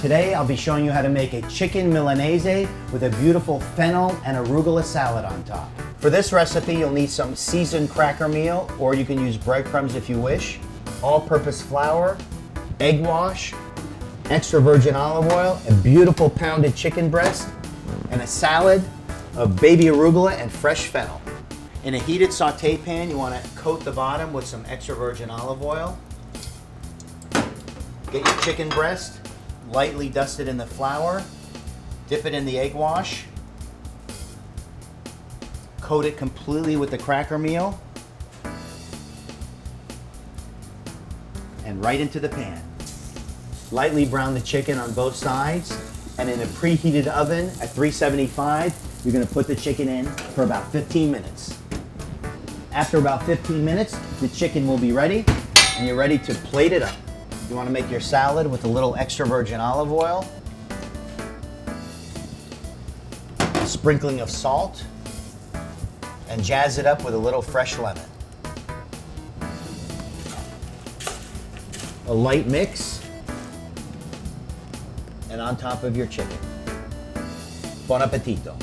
Today I'll be showing you how to make a chicken Milanese with a beautiful fennel and arugula salad on top. For this recipe you'll need some seasoned cracker meal, or you can use breadcrumbs if you wish, all-purpose flour, egg wash, extra virgin olive oil, a beautiful pounded chicken breast, and a salad of baby arugula and fresh fennel. In a heated saute pan, you want to coat the bottom with some extra virgin olive oil. Get your chicken breast, lightly dust it in the flour, dip it in the egg wash, coat it completely with the cracker meal, and right into the pan. Lightly brown the chicken on both sides, and in a preheated oven at 375, you're going to put the chicken in for about 15 minutes. After about 15 minutes, the chicken will be ready, and you're ready to plate it up. You want to make your salad with a little extra virgin olive oil, a sprinkling of salt, and jazz it up with a little fresh lemon. A light mix, and on top of your chicken. Buon appetito.